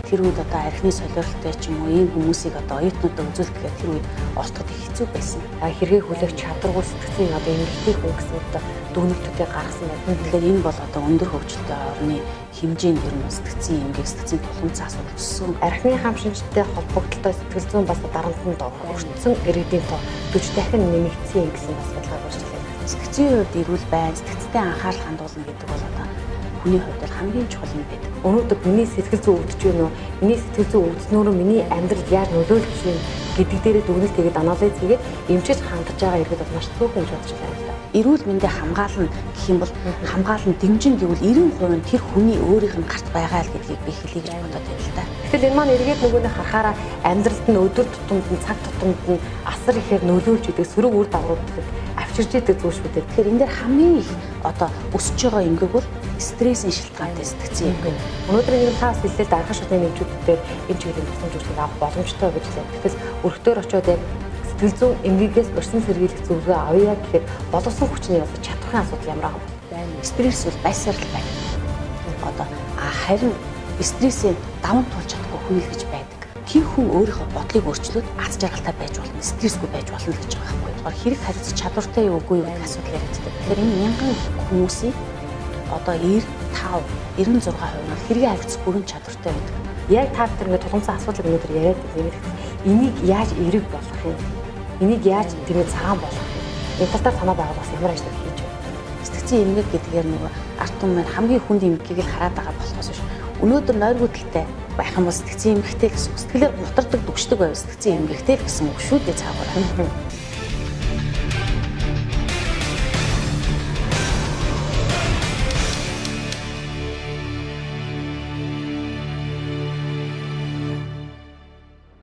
тэр үед одоо архины солиоролтой ч юм уу ийм хүмүүсийг одоо оюутнуудаа үзүүлэхээр тэр үед олдоход их хэцүү байсан. Хэргийг хүлээх чадваргүй сэтгцийн одоо эмгэгтэй хүн гэсэн одоо дүгнэлтүүдийг гаргасан байдаг. Тэгэхээр энэ бол одоо өндөр хөгжилтэй орны хэмжээнд ер нь сэтгцийн эмгэг, сэтгцийн тулгымцсан асуудал өссөн. Архины хамшигчтай холбогдлолтой сэтгэл зүйн бас дарамтанд өртсөн иргэдийн тоо 40 дахин нэмэгдсэн гэсэн бас судалгаа гарчлаа. Сэтгцийн хувьд эрүүл байн, сэтгцтэй анхаарал хандуулна гэдэг бол одоо хүний хувьд хамгийн чухал юм байдаг. Өнөөдөр миний сэтгэл зүй өвдөж байна уу? Миний сэтгэл зүй өвдснөөрөө миний амьдрал яаж нөлөөлж байна гэдэг дээрээ дүгнэлт хийгээд анализ хийгээд эмчилж хандж байгаа иргэд бол маш цөөхөн гэж бодож байна л да. Эрүүл мэндийг хамгаална гэх юм бол хамгаална дэмжин гэвэл 90% нь тэр хүний өөрийнх нь гарт байгаа л гэдгийг би хэлье гэж бодоод байна л да. Тэгэхээр энэ маань эргээд нөгөөний харахаараа амьдралд нь өдөр тутамд нь цаг тутамд нь асар ихээр нөлөөлж идэг сөрөг үр дагавруудыг авчирж идэг зүйл шүү дээ. Тэгэхээр энэ дээр хамгийн их одоо өсөж байгаа эмгэг бол стрессийн шалтгаантай сэтгцийн эмгэг. Өнөөдөр нэг таас хэлээд арга шатны нэмжүүдээр энэ чиглэлийн тусламжуулалтыг авах боломжтой гэж хэлээ. Тэгэхээр өргөдөр очиод яг сэтгэл зүйн эмгэгээс өрсөн сэргийлэх зөвлөгөө авъя гэхэд боловсон хүчний бас чадварын асуудал ямар байгаа вэ? Стресс бол байсаар л байна. Одоо харин стрессээ даван туулж чадахгүй хүн л гэж байдаг. Тэр хүн өөрийнхөө бодлыг өөрчлөөд аз жаргалтай байж болно, стрессгүй байж болно гэж байгаа байхгүй юу? Хэрэг харилцах чадвартай юу үгүй юу гэдэг асуудал яригддаг. Тэгэхээр энэ мянган хүмүүсийн одоо 95-96% нь хэрэг харилцах бүрэн чадвартай байдаг. Яг та бүхэн ингээд тулгымсан асуудлыг өнөөдөр яриад байна. Энийг яаж эерэг болгох юм? Энийг яаж тэгээд цагаан болгох юм? Энэ тал дээр санаа байгуулах бас ямар ажил хийж байна? Сэтгцийн эмгэг гэдгээр нөгөө арт түмэн хамгийн хүнд эмгэгийг л хараад байгаа болохоос биш. Өнөөдөр нойргүй талтай байх юм бол сэтгцийн эмгэгтэй гэсэн үг. Сэтгэлээр нутардаг, дүгшдэг байв сэтгцийн эмгэгтэй л гэсэн үг шүү дээ цаагаар.